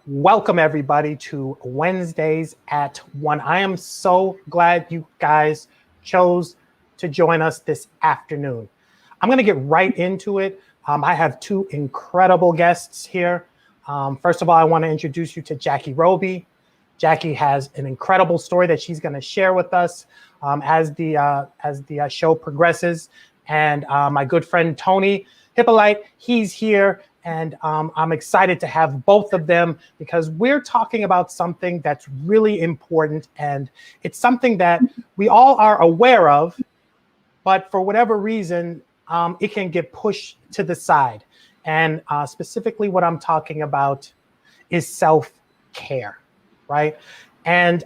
Welcome everybody to Wednesdays at 1. I am so glad you guys chose to join us this afternoon. I'm going to get right into it. I have two incredible guests here. First of all, I want to introduce you to Jackie Roby. Jackie has an incredible story that she's going to share with us as the show progresses. And my good friend Tony Hippolyte, he's here. And I'm excited to have both of them because we're talking about something that's really important. And it's something that we all are aware of, but for whatever reason, it can get pushed to the side. And specifically what I'm talking about is self-care, right? And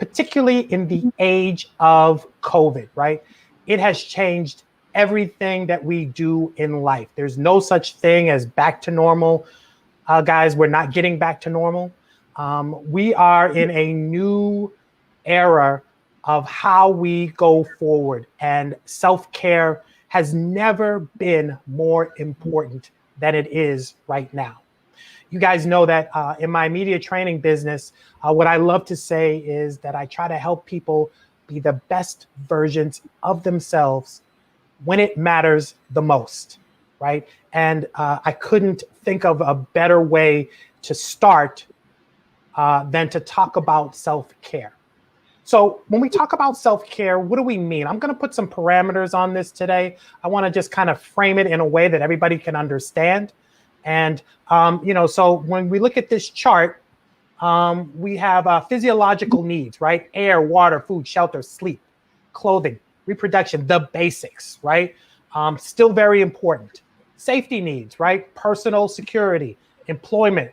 particularly in the age of COVID, right? It has changed everything that we do in life. There's no such thing as back to normal. Guys, we're not getting back to normal. We are in a new era of how we go forward, and self-care has never been more important than it is right now. You guys know that in my media training business, what I love to say is that I try to help people be the best versions of themselves when it matters the most, right? And I couldn't think of a better way to start than to talk about self-care. So when we talk about self-care, what do we mean? I'm going to put some parameters on this today. I want to just kind of frame it in a way that everybody can understand. And, so when we look at this chart, we have physiological needs, right? Air, water, food, shelter, sleep, clothing, reproduction, the basics, right? Still very important. Safety needs, right? Personal security, employment,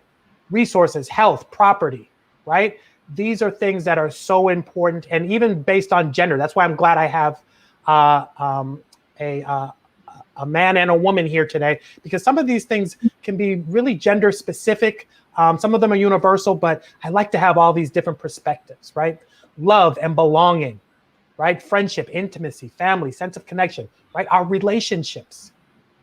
resources, health, property, right? These are things that are so important, and even based on gender. That's why I'm glad I have a man and a woman here today, because some of these things can be really gender specific. Some of them are universal, but I like to have all these different perspectives, right? Love and belonging, right? Friendship, intimacy, family, sense of connection, right? Our relationships.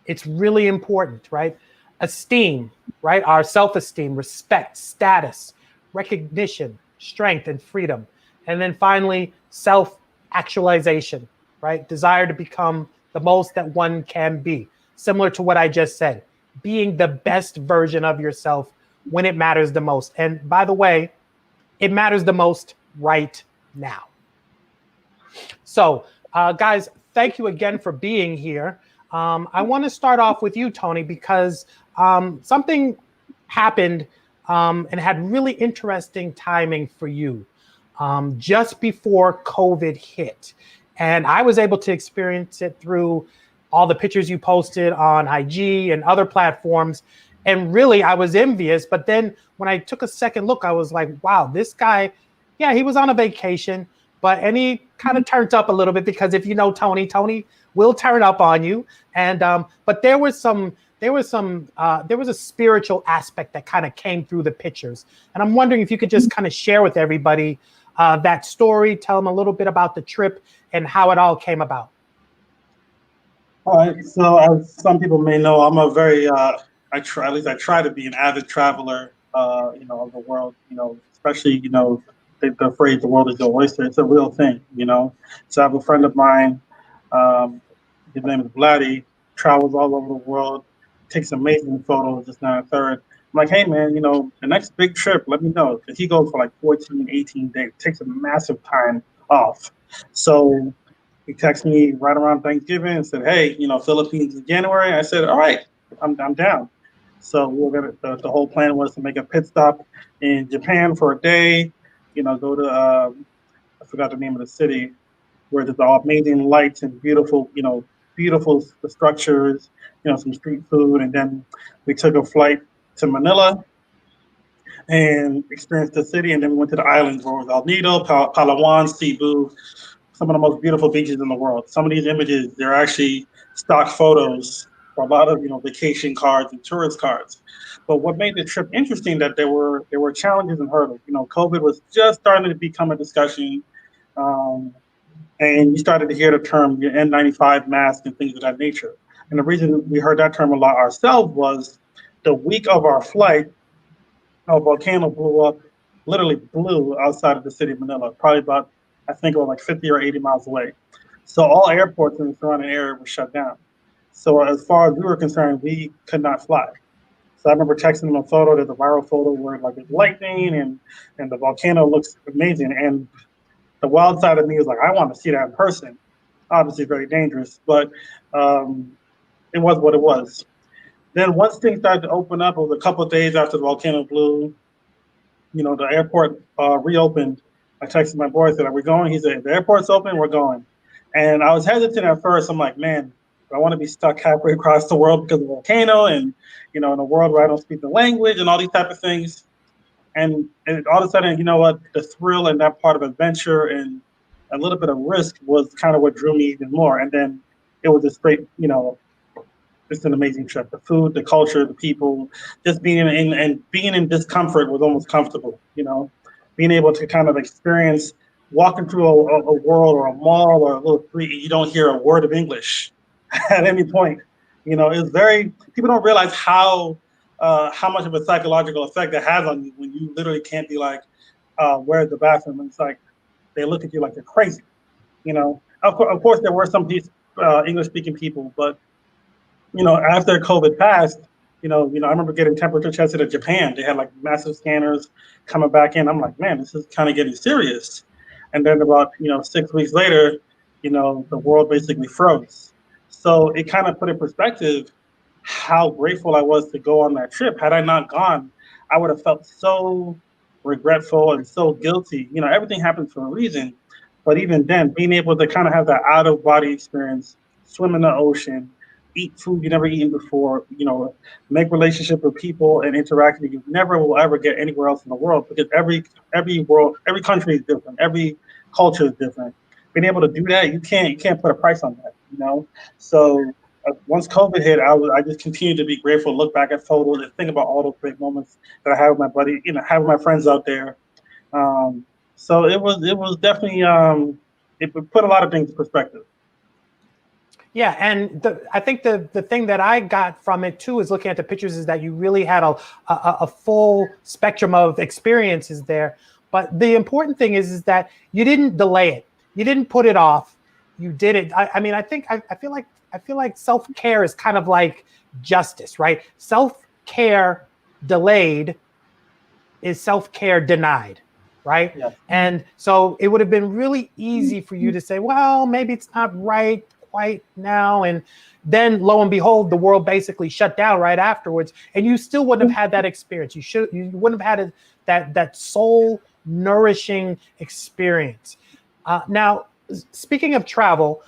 It's really important, right? Esteem, right? Our self-esteem, respect, status, recognition, strength, and freedom. And then finally, self-actualization, right? Desire to become the most that one can be. Similar to what I just said, being the best version of yourself when it matters the most. And by the way, it matters the most right now. So, guys, thank you again for being here. I want to start off with you, Tony, because something happened and had really interesting timing for you just before COVID hit. And I was able to experience it through all the pictures you posted on IG and other platforms. And really, I was envious. But then when I took a second look, I was like, wow, this guy, yeah, he was on a vacation. And he kind of turned up a little bit, because if you know Tony will turn up on you. And but there was a spiritual aspect that kind of came through the pictures. And I'm wondering if you could just kind of share with everybody that story, tell them a little bit about the trip and how it all came about. All right. So as some people may know, I'm a very I try to be an avid traveler, of the world. Especially the phrase "the world is your oyster." It's a real thing. So I have a friend of mine. His name is Vladdy. Travels all over the world, takes amazing photos. Just now, a third. I'm like, hey man, the next big trip, let me know, because he goes for like 14, 18 days. Takes a massive time off. So he texted me right around Thanksgiving and said, hey, Philippines in January. I said, all right, I'm down. So we were the whole plan was to make a pit stop in Japan for a day, go to, I forgot the name of the city, where there's all amazing lights and beautiful structures, some street food. And then we took a flight to Manila and experienced the city. And then we went to the islands where it was El Nido, Palawan, Cebu, some of the most beautiful beaches in the world. Some of these images, they're actually stock photos for a lot of vacation cards and tourist cards. But what made the trip interesting, that there were challenges and hurdles. COVID was just starting to become a discussion, and you started to hear the term your N95 mask and things of that nature. And the reason we heard that term a lot ourselves was the week of our flight, a volcano blew up, literally blew outside of the city of Manila, probably about, I think it was like 50 or 80 miles away. So all airports in the surrounding area were shut down. So as far as we were concerned, we could not fly. So I remember texting them a photo. There's a viral photo where like it's lightning and the volcano looks amazing. And the wild side of me was like, I want to see that in person. Obviously, very dangerous, but it was what it was. Then once things started to open up, it was a couple of days after the volcano blew. The airport reopened. I texted my boy, I said, "Are we going?" He said, "The airport's open, we're going." And I was hesitant at first. I'm like, man, do I want to be stuck halfway across the world because of the volcano and, in a world where I don't speak the language and all these type of things. And all of a sudden, you know what, the thrill and that part of adventure and a little bit of risk was kind of what drew me even more. And then it was a straight, it's an amazing trip. The food, the culture, the people, just being being in discomfort was almost comfortable. Being able to kind of experience walking through a world or a mall or a little street, you don't hear a word of English at any point. It's very, people don't realize how much of a psychological effect it has on you when you literally can't be like, where's the bathroom? And it's like they look at you like you're crazy. Of course, there were some English speaking people, but after COVID passed, I remember getting temperature tested at Japan. They had like massive scanners coming back in. I'm like, man, this is kind of getting serious. And then about 6 weeks later, the world basically froze. So it kind of put in perspective how grateful I was to go on that trip. Had I not gone, I would have felt so regretful and so guilty. Everything happens for a reason. But even then, being able to kind of have that out of body experience, swim in the ocean, eat food you never eaten before, make relationship with people and interact with you never will ever get anywhere else in the world, because every country is different, every culture is different. Being able to do that, you can't put a price on that. So once COVID hit, I just continued to be grateful, look back at photos and think about all those great moments that I had with my buddy, have with my friends out there. So it was definitely it put a lot of things in perspective. Yeah, and I think the thing that I got from it too is looking at the pictures is that you really had a full spectrum of experiences there. But the important thing is that you didn't delay it, you didn't put it off, you did it. I mean, I feel like self-care is kind of like justice, right? Self-care delayed is self-care denied, right? Yeah. And so it would have been really easy for you to say, well, maybe it's not right quite now. And then lo and behold, the world basically shut down right afterwards. And you still wouldn't have had that experience. You wouldn't have had that soul nourishing experience. Now, speaking of travel,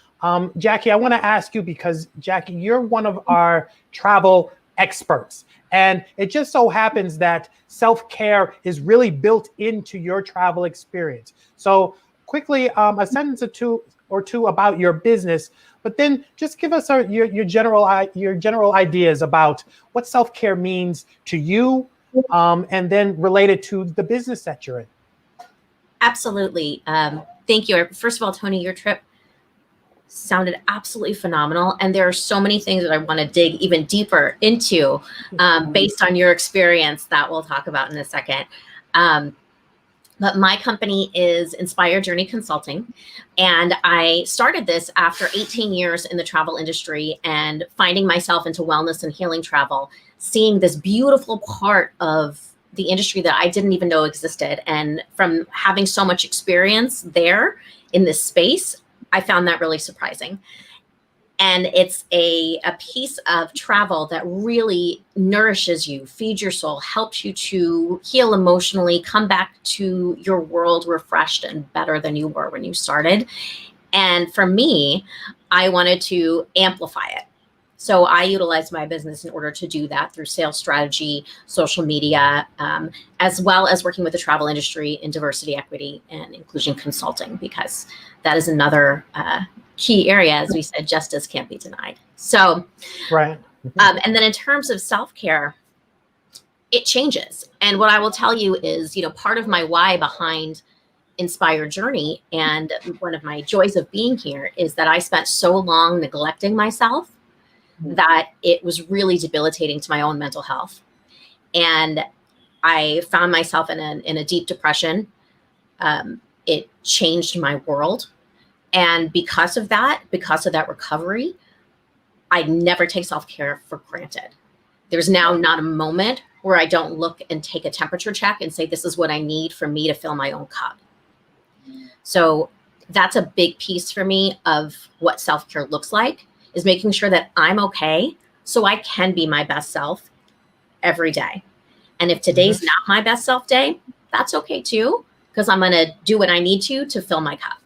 Jackie, I want to ask you, because Jackie, you're one of our travel experts. And it just so happens that self-care is really built into your travel experience. So quickly, a sentence or two about your business, but then just give us your general ideas about what self-care means to you, and then related to the business that you're in. Absolutely. Thank you. First of all, Tony, your trip sounded absolutely phenomenal. And there are so many things that I want to dig even deeper into based on your experience that we'll talk about in a second. But my company is Inspire Journey Consulting. And I started this after 18 years in the travel industry and finding myself into wellness and healing travel, seeing this beautiful part of the industry that I didn't even know existed. And from having so much experience there in this space, I found that really surprising. And it's a piece of travel that really nourishes you, feeds your soul, helps you to heal emotionally, come back to your world refreshed and better than you were when you started. And for me, I wanted to amplify it. So I utilized my business in order to do that through sales strategy, social media, as well as working with the travel industry in diversity, equity, and inclusion consulting, because that is another key area. As we said, justice can't be denied. So, right. And then in terms of self-care, it changes. And what I will tell you is, part of my why behind Inspire Journey and one of my joys of being here is that I spent so long neglecting myself that it was really debilitating to my own mental health. And I found myself in a deep depression. It changed my world. And because of that recovery, I never take self-care for granted. There's now not a moment where I don't look and take a temperature check and say, this is what I need for me to fill my own cup. So that's a big piece for me of what self-care looks like, is making sure that I'm okay so I can be my best self every day. And if today's not my best self day, that's okay too, because I'm going to do what I need to fill my cup.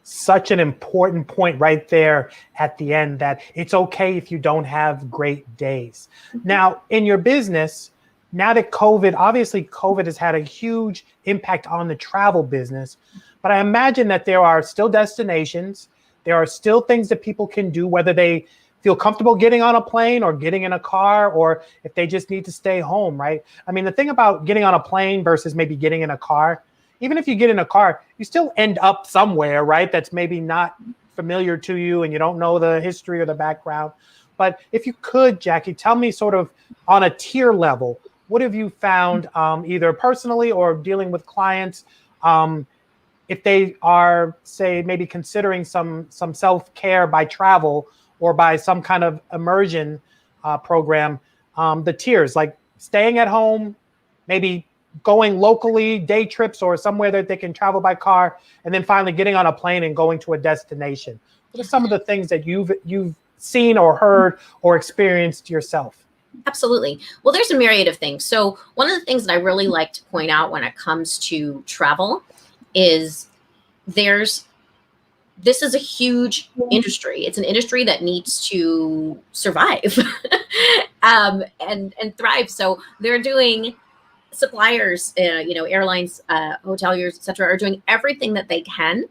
Such an important point right there at the end, that it's okay if you don't have great days. Now, in your business, now that obviously COVID has had a huge impact on the travel business, but I imagine that there are still destinations, there are still things that people can do, whether they feel comfortable getting on a plane or getting in a car, or if they just need to stay home, right? I mean, the thing about getting on a plane versus maybe getting in a car, even if you get in a car, you still end up somewhere, right? That's maybe not familiar to you and you don't know the history or the background. But if you could, Jackie, tell me sort of on a tier level, what have you found either personally or dealing with clients, if they are, say, maybe considering some self-care by travel or by some kind of immersion program, the tiers, like staying at home, maybe going locally, day trips, or somewhere that they can travel by car, and then finally getting on a plane and going to a destination. What are some of the things that you've seen or heard or experienced yourself? Absolutely. Well, there's a myriad of things. So one of the things that I really like to point out when it comes to travel is this is a huge industry. It's an industry that needs to survive and thrive. So they're doing, suppliers, airlines, hoteliers, et cetera, are doing everything that they can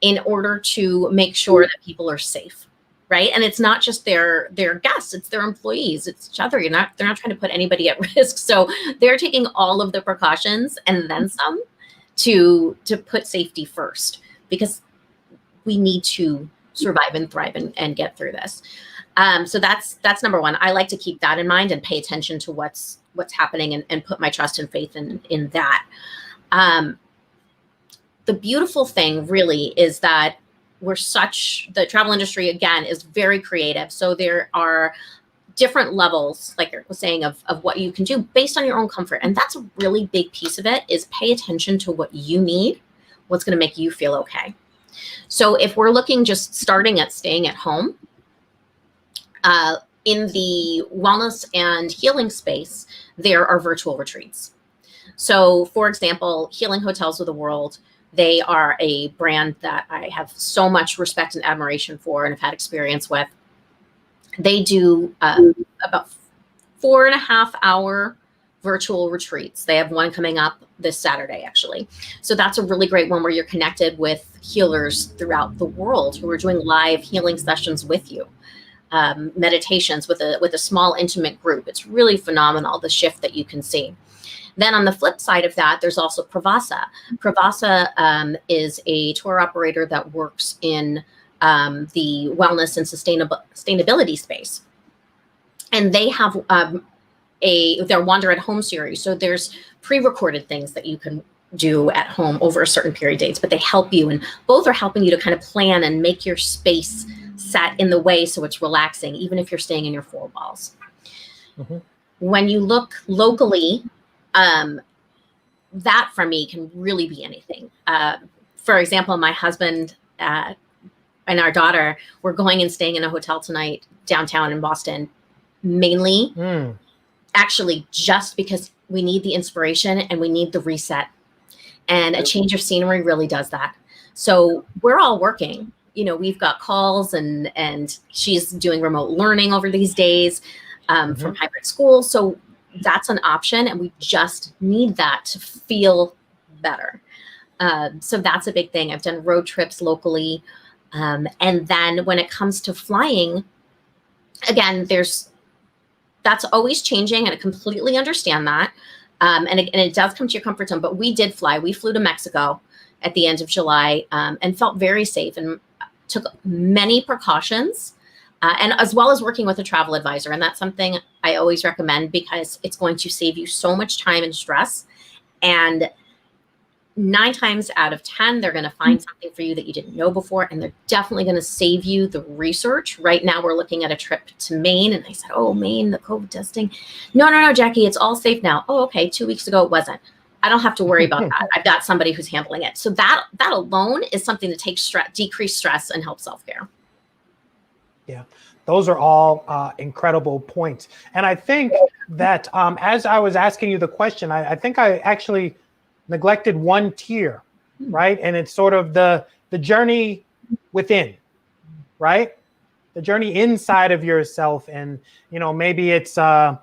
in order to make sure that people are safe, right? And it's not just their guests, it's their employees, it's each other. They're not trying to put anybody at risk. So they're taking all of the precautions and then some to put safety first, because we need to survive and thrive and get through this. So that's number one. I like to keep that in mind and pay attention to what's happening and put my trust and faith in that. The beautiful thing really is that the travel industry, again, is very creative. So there are different levels, like I was saying, of what you can do based on your own comfort. And that's a really big piece of it, is pay attention to what you need, what's going to make you feel okay. So if we're looking just starting at staying at home, in the wellness and healing space, there are virtual retreats. So for example, Healing Hotels of the World, they are a brand that I have so much respect and admiration for and have had experience with. They do about 4.5 hour virtual retreats. They have one coming up this Saturday, actually. So that's a really great one where you're connected with healers throughout the world who are doing live healing sessions with you. Meditations with a small intimate group. It's really phenomenal, the shift that you can see. Then on the flip side of that, there's also Pravasa. Pravasa is a tour operator that works in the wellness and sustainability space. And they have their Wander at Home series. So there's pre-recorded things that you can do at home over a certain period of dates, but they help you, and both are helping you to kind of plan and make your space set in the way so it's relaxing, even if you're staying in your four walls. Mm-hmm. When you look locally, that for me can really be anything. For example, my husband and our daughter, we're going and staying in a hotel tonight downtown in Boston, mainly actually just because we need the inspiration and we need the reset, and a change of scenery really does that. So we're all working. We've got calls and she's doing remote learning over these days from hybrid school. So that's an option, and we just need that to feel better. So that's a big thing. I've done road trips locally. And then when it comes to flying, again, that's always changing, and I completely understand that. And it does come to your comfort zone, but we did fly. We flew to Mexico at the end of July and felt very safe and took many precautions and as well as working with a travel advisor. And that's something I always recommend because it's going to save you so much time and stress. And 9 times out of 10, they're going to find something for you that you didn't know before. And they're definitely going to save you the research. Right now, we're looking at a trip to Maine. And I said, oh, Maine, the COVID testing. No, Jackie, it's all safe now. Oh, okay. 2 weeks ago, it wasn't. I don't have to worry about that. I've got somebody who's handling it. So that alone is something to take decrease stress and help self-care. Yeah, those are all incredible points. And I think that as I was asking you the question, I think I actually neglected one tier, right? And it's sort of the journey within, right? The journey inside of yourself. And, maybe it's, some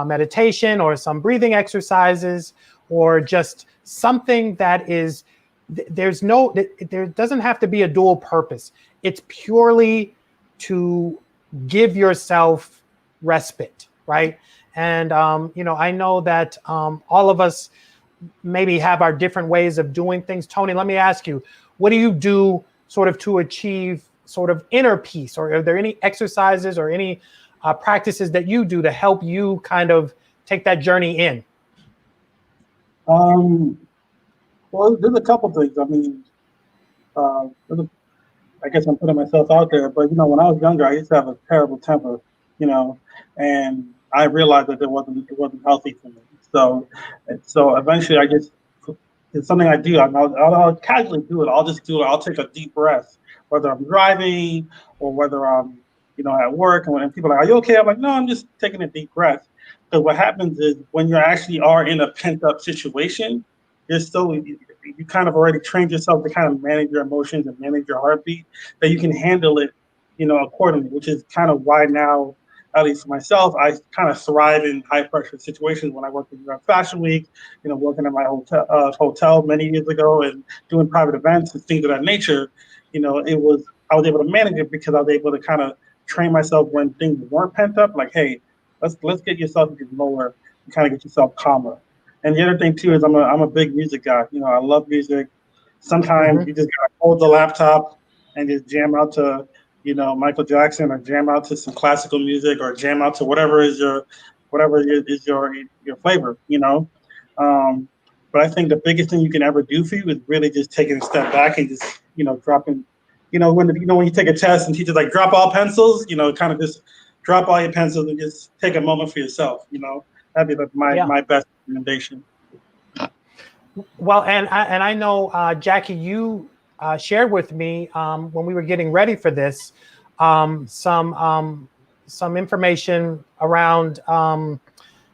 meditation or some breathing exercises or just something that is, there doesn't have to be a dual purpose. It's purely to give yourself respite, right? And, I know that all of us maybe have our different ways of doing things. Tony, let me ask you, what do you do sort of to achieve sort of inner peace? Or are there any exercises or any practices that you do to help you kind of take that journey in? Well, there's a couple things. I mean, I guess I'm putting myself out there, but when I was younger, I used to have a terrible temper, and I realized that it wasn't healthy for me. So eventually, it's something I do. I'll casually do it. I'll just do it. I'll take a deep breath, whether I'm driving or whether I'm, at work. And when people are like, "Are you okay?" I'm like, "No, I'm just taking a deep breath." Because what happens is when you actually are in a pent up situation, you kind of already trained yourself to kind of manage your emotions and manage your heartbeat, that you can handle it, accordingly. Which is kind of why now, at least for myself, I kind of thrive in high pressure situations. When I worked in New York Fashion Week, working at my hotel many years ago and doing private events and things of that nature, I was able to manage it because I was able to kind of train myself when things weren't pent up. Like, hey, let's get yourself lower and kind of get yourself calmer. And the other thing too is I'm a big music guy. I love music. Sometimes you just gotta hold the laptop and just jam out to Michael Jackson, or jam out to some classical music, or jam out to whatever is your flavor. But I think the biggest thing you can ever do for you is really just taking a step back and just dropping. When you take a test and teachers like drop all pencils, kind of just drop all your pencils and just take a moment for yourself. That'd be like my best recommendation. Well, and I know, Jackie, you shared with me when we were getting ready for this some information around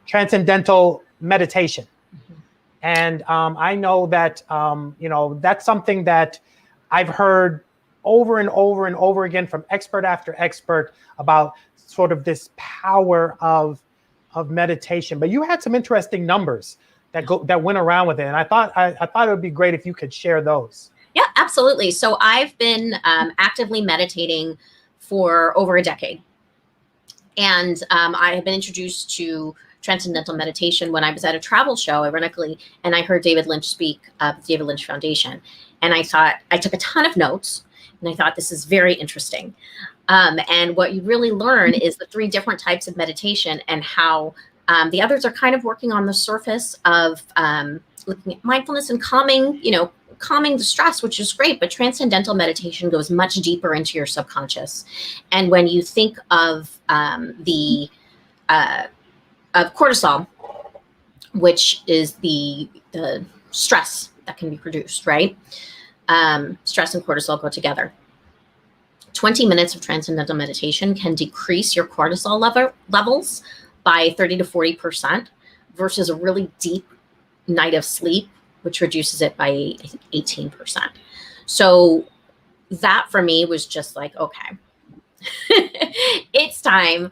transcendental meditation. And I know that, that's something that I've heard over and over and over again from expert after expert about sort of this power of meditation. But you had some interesting numbers that went around with it, and I thought it would be great if you could share those. Yeah, absolutely. So I've been actively meditating for over a decade, and I have been introduced to Transcendental meditation when I was at a travel show, ironically, and I heard David Lynch speak at the David Lynch Foundation, and I took a ton of notes, and I thought this is very interesting. And what you really learn is the 3 different types of meditation and how the others are kind of working on the surface of looking at mindfulness and calming the stress, which is great. But transcendental meditation goes much deeper into your subconscious. And when you think of of cortisol, which is the stress that can be produced, right? Stress and cortisol go together. 20 minutes of transcendental meditation can decrease your cortisol levels by 30 to 40% versus a really deep night of sleep, which reduces it by, I think, 18%. So that for me was just like, okay, it's time.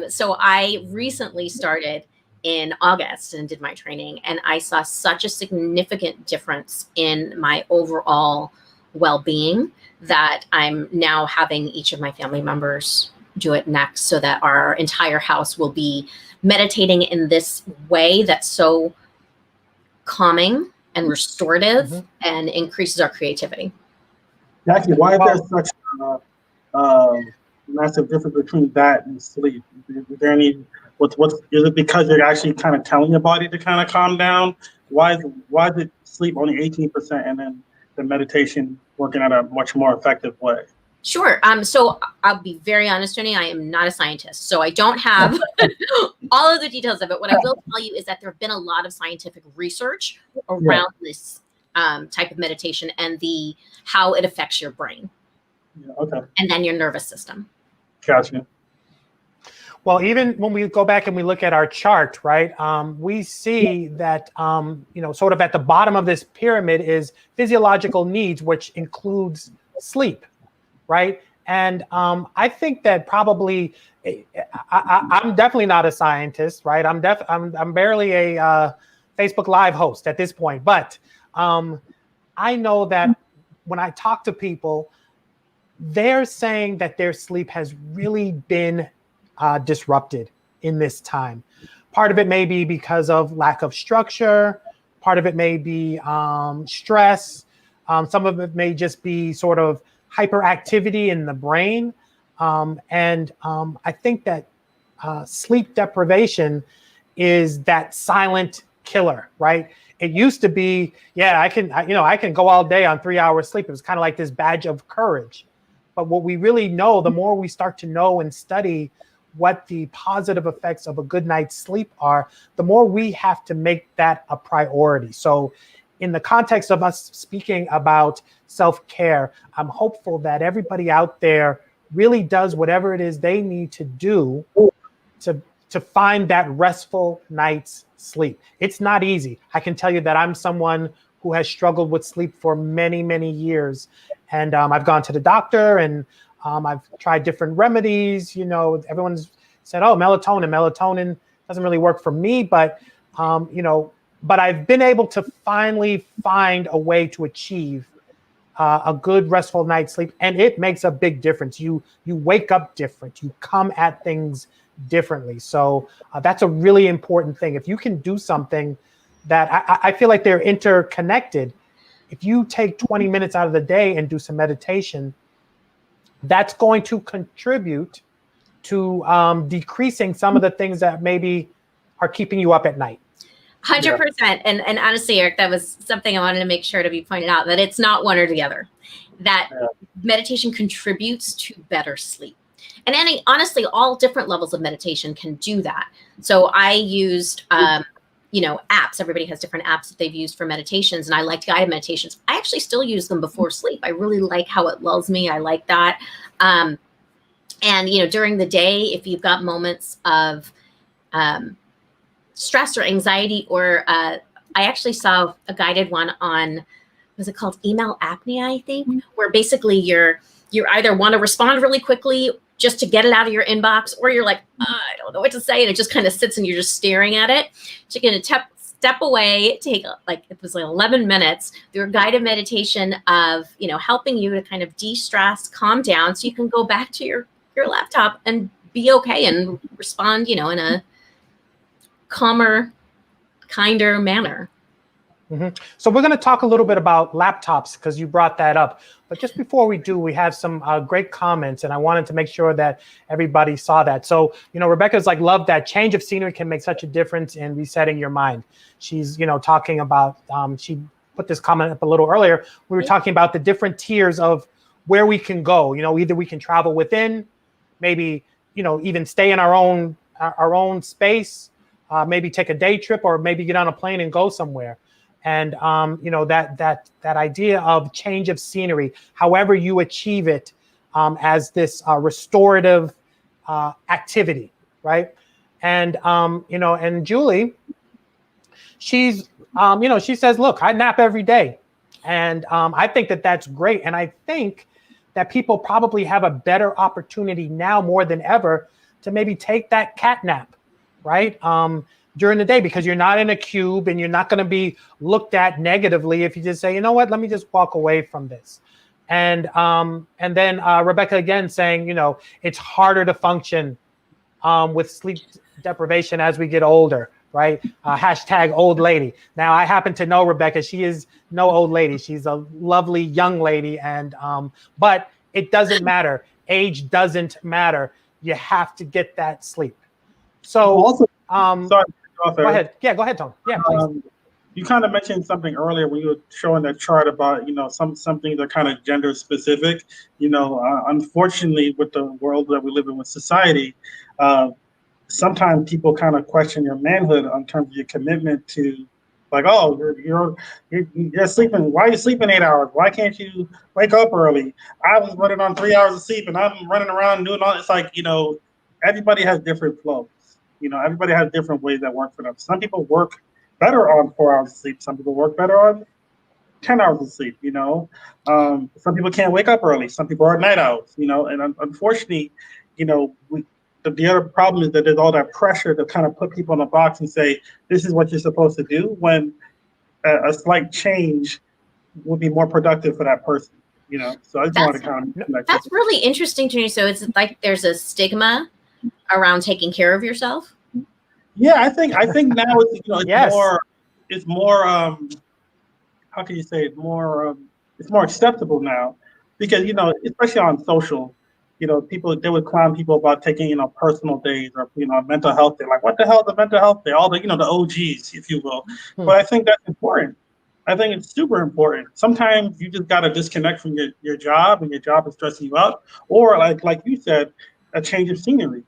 So I recently started in August and did my training, and I saw such a significant difference in my overall well-being that I'm now having each of my family members do it next, so that our entire house will be meditating in this way that's so calming and restorative and increases our creativity. Jackie, why is there such massive difference between that and sleep? Is there any, what's, is it because you're actually kind of telling your body to kind of calm down? Why is it sleep only 18% and then the meditation working at a much more effective way? Sure. So I'll be very honest, Tony. I am not a scientist, so I don't have all of the details of it. What I will tell you is that there have been a lot of scientific research around this type of meditation and how it affects your brain, and then your nervous system. Gotcha. Well, even when we go back and we look at our chart, right, we see that, sort of at the bottom of this pyramid is physiological needs, which includes sleep, right? And I think that probably, I'm definitely not a scientist, right? I'm barely a Facebook Live host at this point, but I know that when I talk to people, they're saying that their sleep has really been disrupted in this time. Part of it may be because of lack of structure. Part of it may be stress. Some of it may just be sort of hyperactivity in the brain. And I think that sleep deprivation is that silent killer, right? It used to be, I can go all day on 3 hours sleep. It was kind of like this badge of courage. But what we really know, the more we start to know and study what the positive effects of a good night's sleep are, the more we have to make that a priority. So in the context of us speaking about self-care, I'm hopeful that everybody out there really does whatever it is they need to do to find that restful night's sleep. It's not easy. I can tell you that I'm someone who has struggled with sleep for many, many years. And I've gone to the doctor and I've tried different remedies. Everyone's said, oh, melatonin doesn't really work for me. But, but I've been able to finally find a way to achieve a good restful night's sleep. And it makes a big difference. You wake up different. You come at things differently. So that's a really important thing. If you can do something that I feel like they're interconnected. If you take 20 minutes out of the day and do some meditation, that's going to contribute to decreasing some of the things that maybe are keeping you up at night. 100%. And honestly, Eric, that was something I wanted to make sure to be pointed out, that it's not one or the other, that meditation contributes to better sleep. And honestly, all different levels of meditation can do that. So I used, apps. Everybody has different apps that they've used for meditations, and I liked guided meditations. I actually still use them before sleep. I really like how it lulls me. I like that. And, during the day, if you've got moments of stress or anxiety, or I actually saw a guided one on, was it called email apnea, I think, where basically you either want to respond really quickly just to get it out of your inbox, or you're like, I don't know what to say, and it just kind of sits and you're just staring at it. So you're going to step away, take it was like 11 minutes, through a guided meditation of, helping you to kind of de-stress, calm down, so you can go back to your laptop and be okay and respond, in a calmer, kinder manner. Mm-hmm. So we're going to talk a little bit about laptops because you brought that up. But just before we do, we have some great comments, and I wanted to make sure that everybody saw that. So, Rebecca's like, love that change of scenery can make such a difference in resetting your mind. She's, talking about, she put this comment up a little earlier. We were talking about the different tiers of where we can go. Either we can travel within, maybe, even stay in our own space, maybe take a day trip, or maybe get on a plane and go somewhere. And, that idea of change of scenery, however you achieve it as this restorative activity, right? And, and Julie, she's, she says, look, I nap every day. And I think that that's great. And I think that people probably have a better opportunity now more than ever to maybe take that cat nap, right? During the day, because you're not in a cube and you're not going to be looked at negatively if you just say, you know what, let me just walk away from this. And then Rebecca again saying, it's harder to function with sleep deprivation as we get older, right? Hashtag old lady. Now, I happen to know Rebecca. She is no old lady. She's a lovely young lady. And but it doesn't matter. age doesn't matter. You have to get that sleep. So, Also, sorry, go ahead. Yeah, go ahead, Tony. Yeah, please. You kind of mentioned something earlier when you were showing that chart about, some things are kind of gender specific. Unfortunately, with the world that we live in with society, sometimes people kind of question your manhood in terms of your commitment to, like, oh, you're sleeping. Why are you sleeping 8 hours? Why can't you wake up early? I was running on 3 hours of sleep, and I'm running around doing all. It's like, everybody has different flows. Everybody has different ways that work for them. Some people work better on 4 hours of sleep. Some people work better on 10 hours of sleep. Some people can't wake up early. Some people are night owls. And unfortunately, the other problem is that there's all that pressure to kind of put people in a box and say, this is what you're supposed to do, when a slight change would be more productive for that person. So I just wanted to kind of. That's really interesting to me. So it's like there's a stigma around taking care of yourself. Yeah, I think now it's Yes. it's more how can you say it, more it's more acceptable now, because especially on social, people, they would clown people about taking personal days, or mental health day. Like, what the hell is a mental health day? All the the OGs, if you will. But I think that's important. I think it's super important. Sometimes you just got to disconnect from your job, and your job is stressing you out, or like you said, a change of scenery.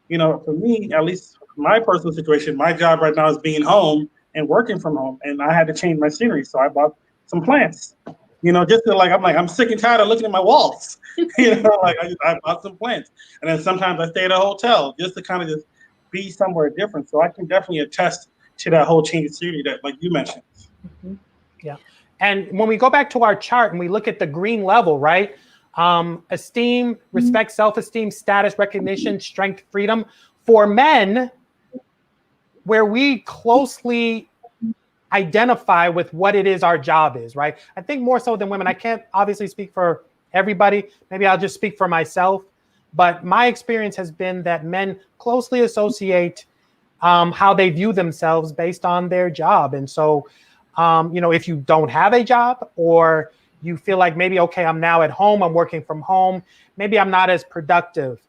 For me, at least my personal situation, my job right now is being home and working from home, and I had to change my scenery, so I bought some plants. Just to, I'm sick and tired of looking at my walls. I bought some plants, and then sometimes I stay at a hotel just to kind of just be somewhere different. So I can definitely attest to that whole change of scenery that, like you mentioned. Mm-hmm. Yeah, and when we go back to our chart and we look at the green level, right? Esteem, respect, self-esteem, status, recognition, strength, freedom. For men, where we closely identify with what it is our job is, right? I think more so than women. I can't obviously speak for everybody. Maybe I'll just speak for myself. But my experience has been that men closely associate how they view themselves based on their job. And so, if you don't have a job, or you feel like maybe, okay, I'm now at home, I'm working from home, maybe I'm not as productive.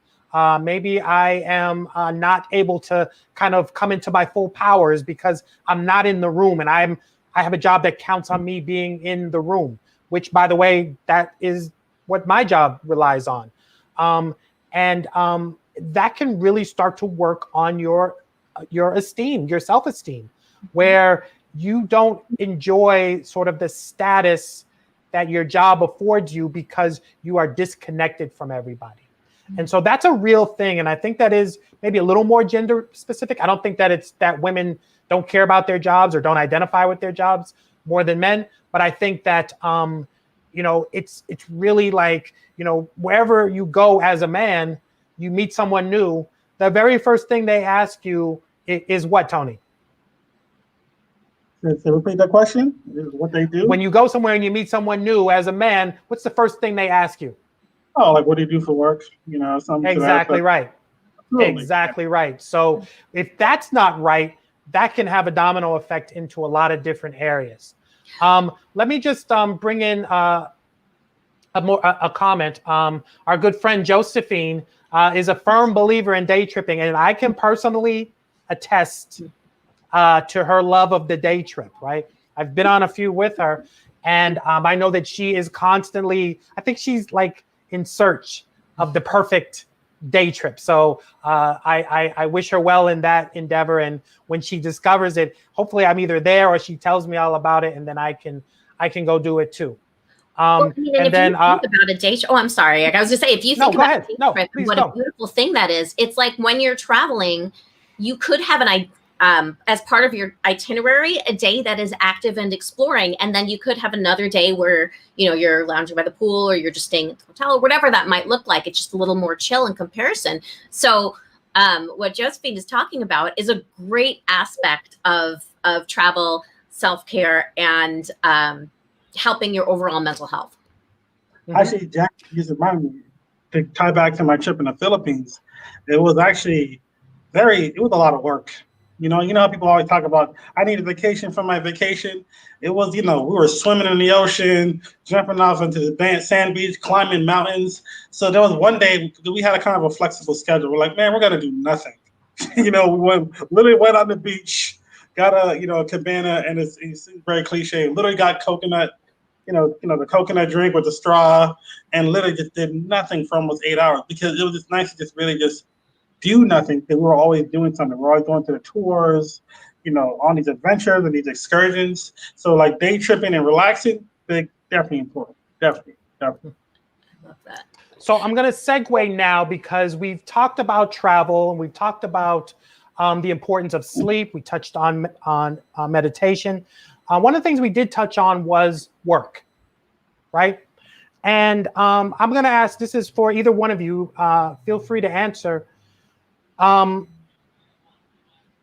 Maybe I am not able to kind of come into my full powers because I'm not in the room, and I have a job that counts on me being in the room, which, by the way, that is what my job relies on. And that can really start to work on your esteem, your self-esteem, where you don't enjoy sort of the status that your job affords you because you are disconnected from everybody. And so that's a real thing. And I think that is maybe a little more gender specific. I don't think that it's that women don't care about their jobs or don't identify with their jobs more than men. But I think that, it's really like, wherever you go as a man, you meet someone new, the very first thing they ask you is what, Tony? So repeat that question. What they do? When you go somewhere and you meet someone new as a man, what's the first thing they ask you? Oh, like, what do you do for work? Something. Exactly right. Absolutely. Exactly right. So if that's not right, that can have a domino effect into a lot of different areas. Let me just bring in a comment. Our good friend Josephine is a firm believer in day tripping, and I can personally attest to her love of the day trip. Right, I've been on a few with her, and I know that she is constantly. I think she's like in search of the perfect day trip. So I wish her well in that endeavor. And when she discovers it, hopefully I'm either there or she tells me all about it, and then I can go do it too. And if then you think about a day trip, I'm sorry. I was just say, if you think about a day trip, what a beautiful thing that is. It's like when you're traveling, you could have as part of your itinerary, a day that is active and exploring. And then you could have another day where, you're lounging by the pool, or you're just staying at the hotel, or whatever that might look like. It's just a little more chill in comparison. So what Josephine is talking about is a great aspect of travel, self-care, and helping your overall mental health. Actually, Jack, you just reminded me to tie back to my trip in the Philippines. It was actually it was a lot of work. You know how people always talk about, I need a vacation from my vacation. It was, we were swimming in the ocean, jumping off into the sand beach, climbing mountains. So there was one day we had a kind of a flexible schedule. We're like, man, we're gonna do nothing. We literally went on the beach, got a cabana, and it's very cliche. Literally got coconut, the coconut drink with the straw, and literally just did nothing for almost 8 hours because it was just nice to just really just do nothing because we were always doing something. We're always going to the tours, on these adventures and these excursions. So like day tripping and relaxing, definitely important. Definitely. I love that. So I'm going to segue now because we've talked about travel and we've talked about the importance of sleep. We touched on meditation. One of the things we did touch on was work, right? And I'm going to ask, this is for either one of you, feel free to answer.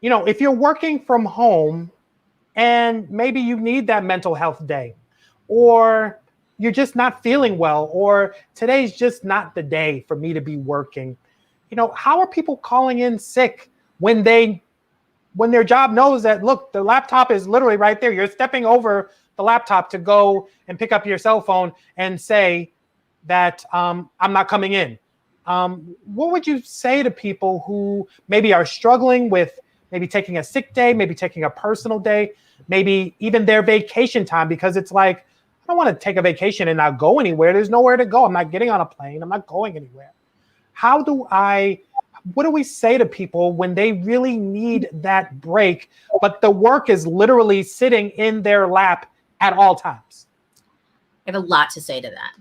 If you're working from home and maybe you need that mental health day, or you're just not feeling well, or today's just not the day for me to be working, how are people calling in sick when their job knows that, look, the laptop is literally right there. You're stepping over the laptop to go and pick up your cell phone and say that I'm not coming in. What would you say to people who maybe are struggling with maybe taking a sick day, maybe taking a personal day, maybe even their vacation time? Because it's like, I don't want to take a vacation and not go anywhere. There's nowhere to go. I'm not getting on a plane. I'm not going anywhere. What do we say to people when they really need that break, but the work is literally sitting in their lap at all times? I have a lot to say to that.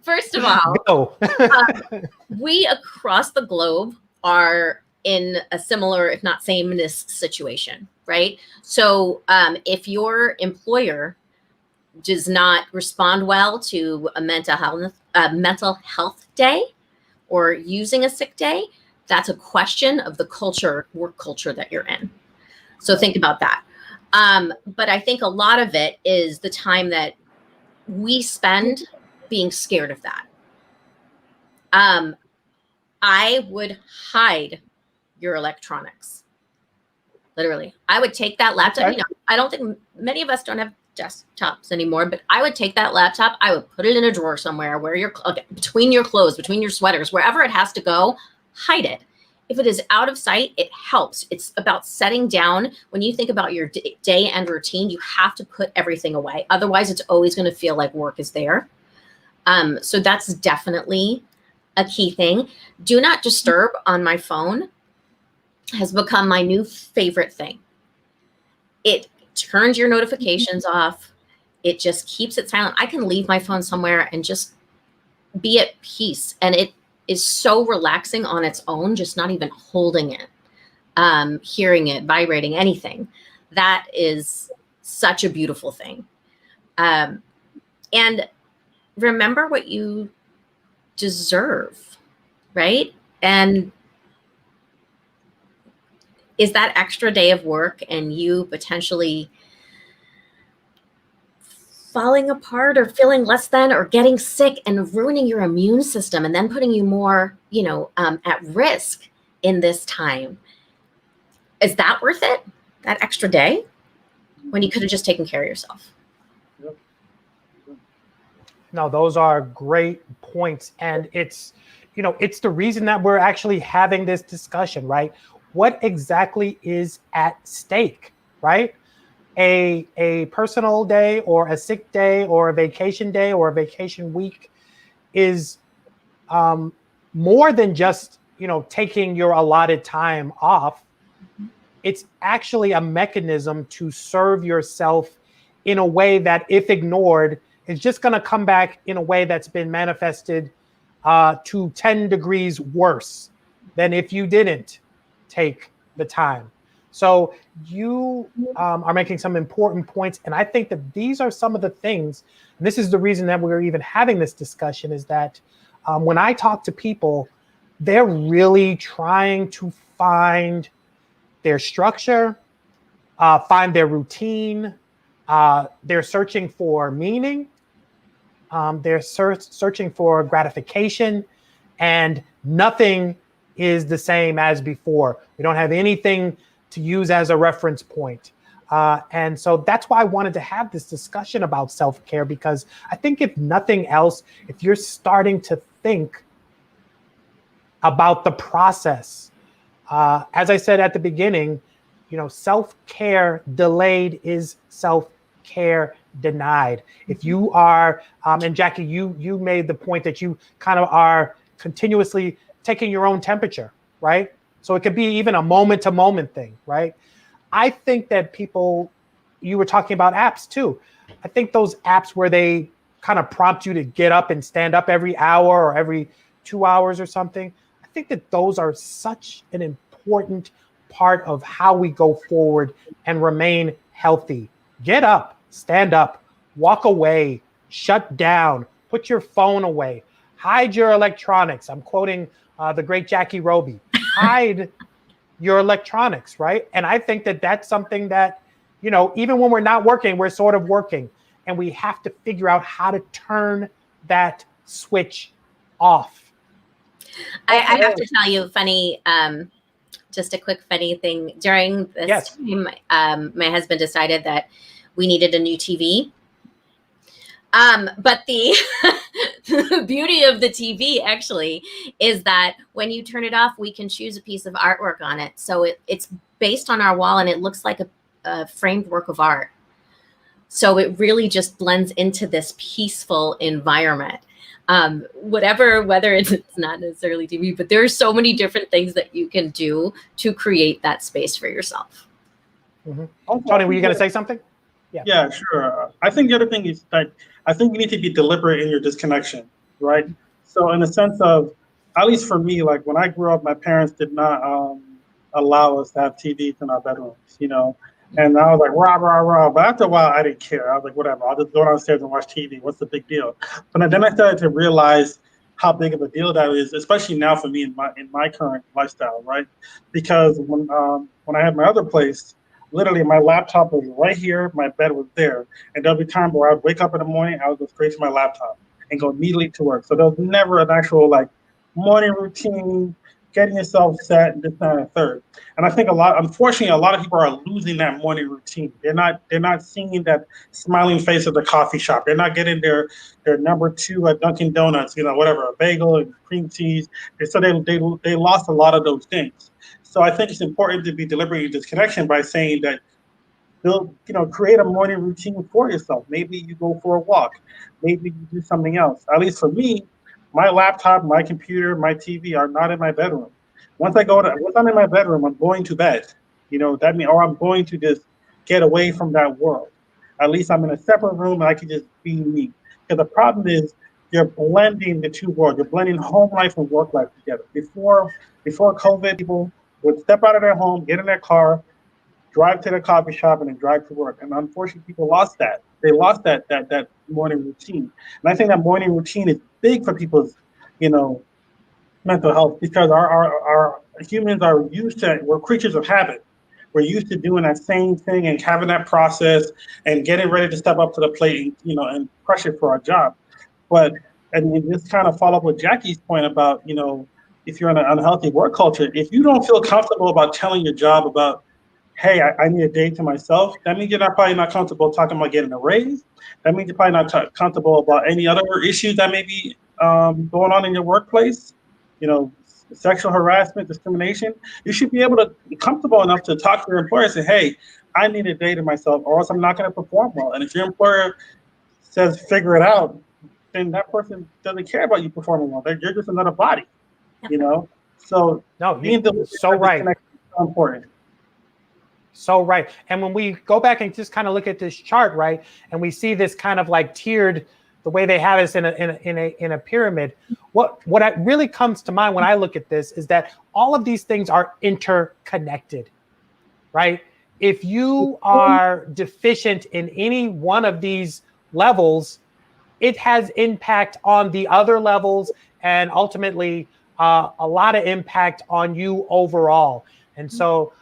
First of all, we across the globe are in a similar, if not sameness situation, right? So if your employer does not respond well to a mental health day or using a sick day, that's a question of the work culture that you're in. So think about that. But I think a lot of it is the time that we spend being scared of that. I would hide your electronics. Literally. I would take that laptop. Okay. I don't think many of us don't have desktops anymore, but I would take that laptop. I would put it in a drawer somewhere between your clothes, between your sweaters, wherever it has to go, hide it. If it is out of sight, it helps. It's about setting down. When you think about your day and routine, you have to put everything away. Otherwise, it's always going to feel like work is there. So that's definitely a key thing. Do not disturb on my phone has become my new favorite thing. It turns your notifications off. It just keeps it silent. I can leave my phone somewhere and just be at peace. And it is so relaxing on its own, just not even holding it, hearing it, vibrating, anything. That is such a beautiful thing. And remember what you deserve, right? And is that extra day of work and you potentially falling apart or feeling less than or getting sick and ruining your immune system and then putting you more, at risk in this time? Is that worth it? That extra day when you could have just taken care of yourself? No, those are great points. And it's the reason that we're actually having this discussion, right? What exactly is at stake, right? A personal day or a sick day or a vacation day or a vacation week is more than just, taking your allotted time off. It's actually a mechanism to serve yourself in a way that, if ignored, is just going to come back in a way that's been manifested to 10 degrees worse than if you didn't take the time. So you are making some important points. And I think that these are some of the things, and this is the reason that we're even having this discussion, is that when I talk to people, they're really trying to find their structure, find their routine. They're searching for meaning. They're searching for gratification, and nothing is the same as before. We don't have anything to use as a reference point. And so that's why I wanted to have this discussion about self-care, because I think if nothing else, if you're starting to think about the process, as I said at the beginning, self-care delayed is self-care denied. If you are, and Jackie, you made the point that you kind of are continuously taking your own temperature, right? So it could be even a moment to moment thing, right? I think that you were talking about apps too. I think those apps where they kind of prompt you to get up and stand up every hour or every 2 hours or something, I think that those are such an important part of how we go forward and remain healthy. Get up, stand up, walk away, shut down, put your phone away, hide your electronics. I'm quoting the great Jackie Roby. Hide your electronics, right? And I think that that's something that, even when we're not working, we're sort of working, and we have to figure out how to turn that switch off. I have to tell you just a quick funny thing. During this time, my husband decided that we needed a new TV. But the the beauty of the TV actually is that when you turn it off, we can choose a piece of artwork on it. So it's based on our wall, and it looks like a framed work of art. So it really just blends into this peaceful environment. Whether it's not necessarily TV, but there are so many different things that you can do to create that space for yourself. Mm-hmm. Tony, were you going to say something? Yeah, sure. I think the other thing is that I think you need to be deliberate in your disconnection, right? So in the sense of, at least for me, like when I grew up, my parents did not allow us to have TVs in our bedrooms, and I was like, rah, rah, rah. But after a while, I didn't care. I was like, whatever, I'll just go downstairs and watch TV. What's the big deal? But then I started to realize how big of a deal that is, especially now for me in my current lifestyle, right? Because when I had my other place, literally my laptop was right here, my bed was there. And there'll be times where I would wake up in the morning, I would go straight to my laptop and go immediately to work. So there was never an actual morning routine, getting yourself set, and this, that, and a third. And I think unfortunately, a lot of people are losing that morning routine. They're not seeing that smiling face at the coffee shop. They're not getting their number 2 at Dunkin' Donuts, whatever, a bagel and cream cheese. So they lost a lot of those things. So I think it's important to be deliberate in disconnection by saying that create a morning routine for yourself. Maybe you go for a walk. Maybe you do something else. At least for me, my laptop, my computer, my TV are not in my bedroom. Once I'm in my bedroom, I'm going to bed. That means, or I'm going to just get away from that world. At least I'm in a separate room and I can just be me. Because the problem is you're blending the two worlds. You're blending home life and work life together. Before COVID, people would step out of their home, get in their car, drive to the coffee shop, and then drive to work. And unfortunately, people lost that. They lost that morning routine. And I think that morning routine is big for people's, mental health, because our humans are we're creatures of habit. We're used to doing that same thing and having that process and getting ready to step up to the plate, and crush it for our job. But, and this kind of follow up with Jackie's point about, if you're in an unhealthy work culture, if you don't feel comfortable about telling your job about, hey, I need a day to myself, that means you're probably not comfortable talking about getting a raise. That means you're probably not comfortable about any other issues that may be going on in your workplace, sexual harassment, discrimination. You should be able to be comfortable enough to talk to your employer and say, hey, I need a day to myself, or else I'm not going to perform well. And if your employer says figure it out, then that person doesn't care about you performing well. You're just another body, So being so right. is so important. So right. And when we go back and just kind of look at this chart, right, and we see this kind of tiered, the way they have us in a pyramid, what really comes to mind when I look at this is that all of these things are interconnected, right? If you are deficient in any one of these levels, it has impact on the other levels, and ultimately a lot of impact on you overall. And so,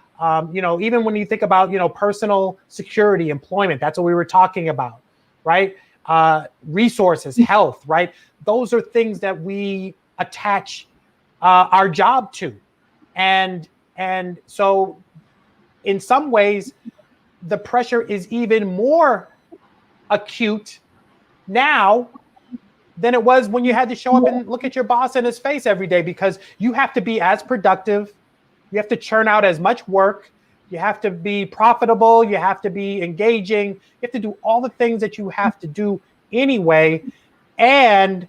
even when you think about, personal security, employment, that's what we were talking about, right? Resources, health, right? Those are things that we attach our job too. And so in some ways, the pressure is even more acute now than it was when you had to show up and look at your boss in his face every day, because you have to be as productive. You have to churn out as much work. You have to be profitable. You have to be engaging. You have to do all the things that you have to do anyway, and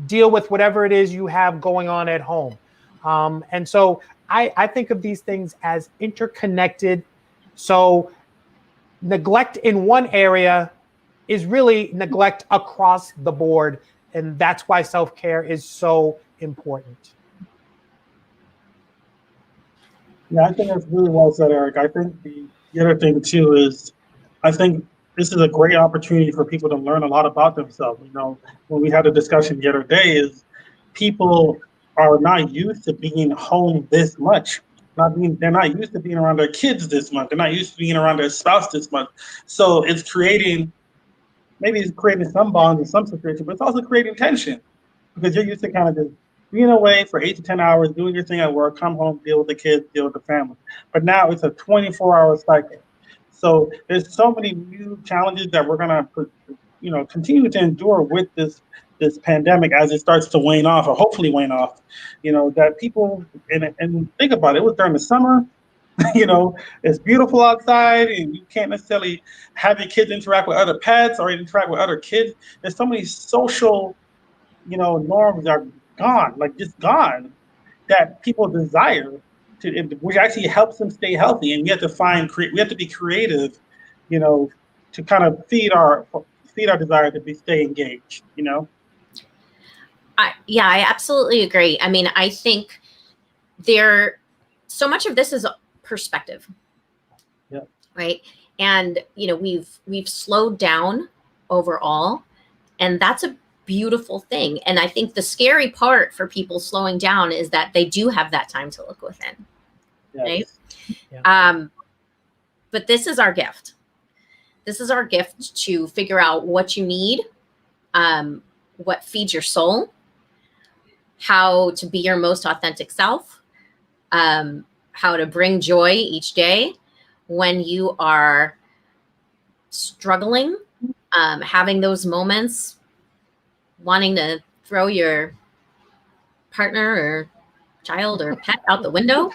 deal with whatever it is you have going on at home. And so I think of these things as interconnected. So neglect in one area is really neglect across the board. And that's why self-care is so important. Yeah, I think that's really well said, Eric. I think the other thing too is, I think this is a great opportunity for people to learn a lot about themselves. You know, when we had a discussion the other day, is people are not used to being home this much. They're not used to being around their kids this much. They're not used to being around their spouse this much. So it's creating some bonds in some situations, but it's also creating tension, because you're used to kind of just being away for 8 to 10 hours, doing your thing at work, come home, deal with the kids, deal with the family. But now it's a 24-hour cycle. So there's so many new challenges that we're gonna, continue to endure with this pandemic as it starts to wane off, or hopefully wane off. That people, and think about it, it was during the summer. It's beautiful outside, and you can't necessarily have your kids interact with other pets or interact with other kids. There's so many social, norms are gone, like just gone, that people desire to, which actually helps them stay healthy. And we have to be creative, to kind of feed our desire to stay engaged. I absolutely agree. I mean, I think so much of this is perspective. Yeah. Right. And, we've slowed down overall, and that's a beautiful thing. And I think the scary part for people slowing down is that they do have that time to look within. Yes. Right. Yeah. But this is our gift. This is our gift to figure out what you need, what feeds your soul, how to be your most authentic self, how to bring joy each day when you are struggling, having those moments, wanting to throw your partner or child or pet out the window.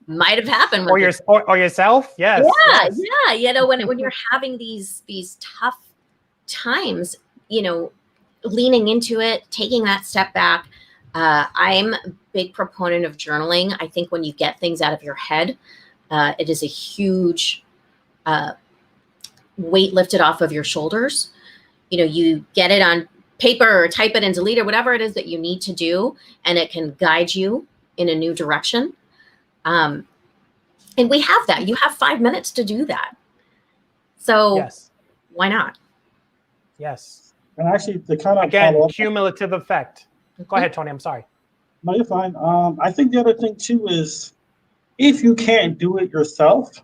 Might have happened. Or yourself. Yes. Yeah. When you're having these tough times, leaning into it, taking that step back. I'm a big proponent of journaling. I think when you get things out of your head, it is a huge weight lifted off of your shoulders. You get it on paper or type it and delete or whatever it is that you need to do, and it can guide you in a new direction. And we have that. You have 5 minutes to do that. So yes. Why not? Yes. And actually, to kind of again, cumulative effect. Go ahead, Tony. I'm sorry. No, you're fine. I think the other thing too is, if you can't do it yourself,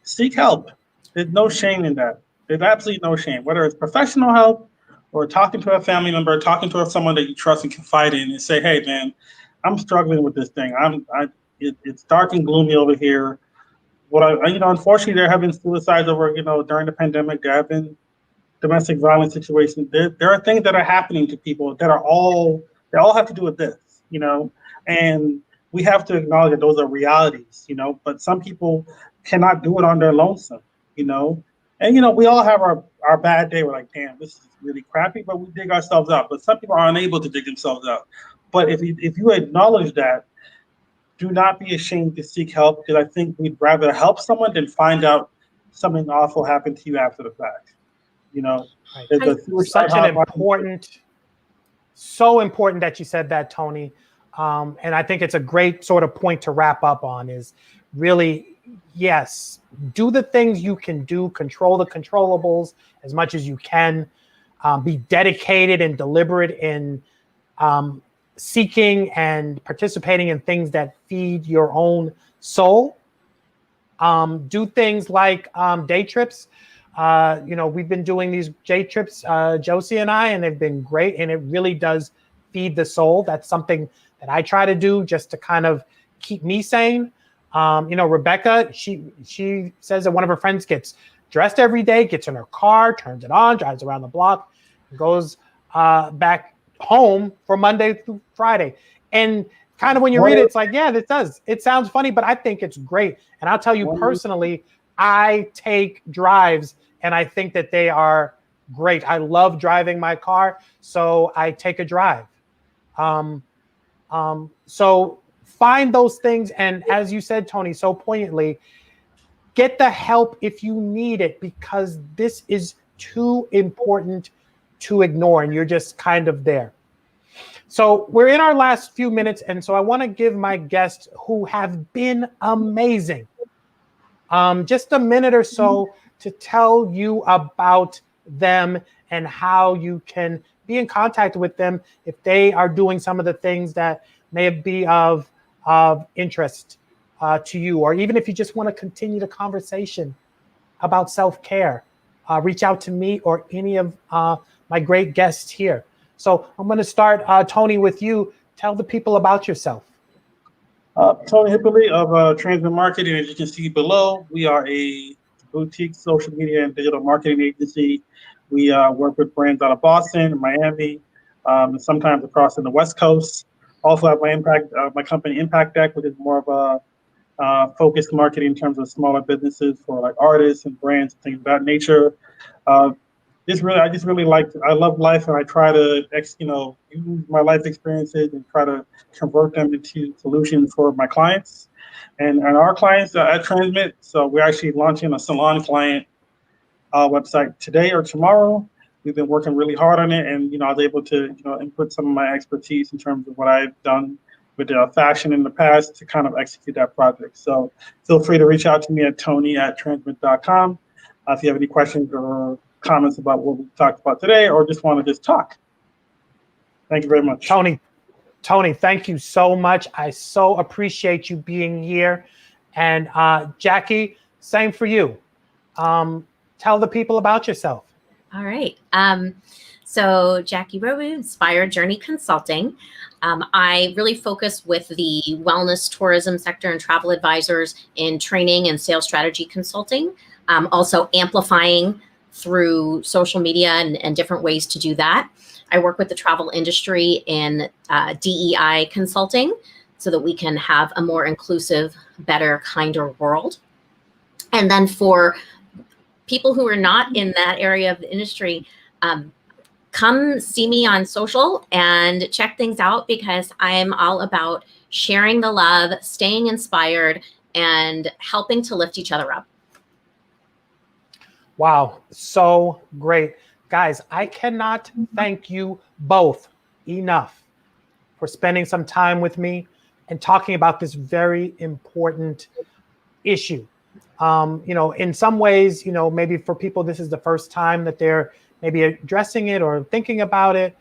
seek help. There's no shame in that. There's absolutely no shame, whether it's professional help or talking to a family member, talking to someone that you trust and confide in, and say, "Hey, man, I'm struggling with this thing. It's dark and gloomy over here." Unfortunately, there have been suicides during the pandemic. There have been domestic violence situations. There are things that are happening to people that all have to do with this, and we have to acknowledge that those are realities, but some people cannot do it on their lonesome, and we all have our bad day. We're like, damn, this is really crappy, but we dig ourselves out. But some people are unable to dig themselves out. But if you acknowledge that, do not be ashamed to seek help, because I think we'd rather help someone than find out something awful happened to you after the fact. Such an important, so important that you said that, Tony. And I think it's a great sort of point to wrap up on, is really, yes, do the things you can do, control the controllables as much as you can, be dedicated and deliberate in seeking and participating in things that feed your own soul. Do things like day trips. We've been doing these J trips, Josie and I, and they've been great. And it really does feed the soul. That's something that I try to do just to kind of keep me sane. Rebecca, she says that one of her friends gets dressed every day, gets in her car, turns it on, drives around the block, goes back home for Monday through Friday. And kind of when you read it, it's like, yeah, this does. It sounds funny, but I think it's great. And I'll tell you personally, I take drives and I think that they are great. I love driving my car, so I take a drive. So find those things. And as you said, Tony, so poignantly, get the help if you need it, because this is too important to ignore and you're just kind of there. So we're in our last few minutes. And so I want to give my guests, who have been amazing, just a minute or so to tell you about them and how you can be in contact with them if they are doing some of the things that may be of interest to you, or even if you just want to continue the conversation about self-care, reach out to me or any of my great guests here. So I'm going to start, Tony, with you. Tell the people about yourself. Tony Hippolyte of Transcendent Marketing. As you can see below, we are a boutique social media and digital marketing agency. We work with brands out of Boston, Miami, and sometimes across in the West Coast. Also have my company Impact Deck, which is more of a focused marketing in terms of smaller businesses for like artists and brands and things of that nature. I love life, and I try to use my life experiences and try to convert them into solutions for my clients and our clients at Transmit. So we're actually launching a salon client website today or tomorrow. We've been working really hard on it, and I was able to input some of my expertise in terms of what I've done with fashion in the past to kind of execute that project. So feel free to reach out to me at tony@transmit.com if you have any questions or comments about what we talked about today, or just want to just talk. Thank you very much. Tony, thank you so much. I so appreciate you being here. And Jackie, same for you. Tell the people about yourself. All right. So Jackie Roby, Inspired Journey Consulting. I really focus with the wellness, tourism sector and travel advisors in training and sales strategy consulting, also amplifying through social media and different ways to do that. I work with the travel industry in DEI consulting so that we can have a more inclusive, better, kinder world. And then for people who are not in that area of the industry, come see me on social and check things out, because I am all about sharing the love, staying inspired, and helping to lift each other up. Wow, so great. Guys, I cannot thank you both enough for spending some time with me and talking about this very important issue. In some ways, maybe for people, this is the first time that they're maybe addressing it or thinking about it.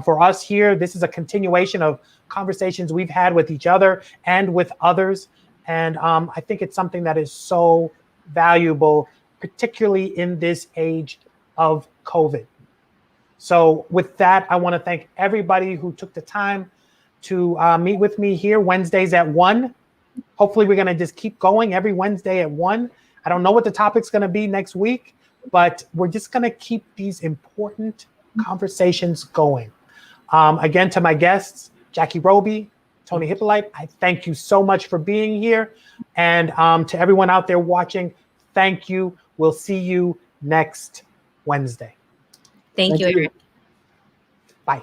For us here, this is a continuation of conversations we've had with each other and with others. And I think it's something that is so valuable, particularly in this age of COVID. So with that, I want to thank everybody who took the time to meet with me here Wednesdays at 1. Hopefully we're going to just keep going every Wednesday at 1. I don't know what the topic's going to be next week, but we're just going to keep these important conversations going. Again, to my guests, Jackie Roby, Tony Hippolyte, I thank you so much for being here. And to everyone out there watching, thank you. We'll see you next Wednesday. Thank you, everyone. Bye.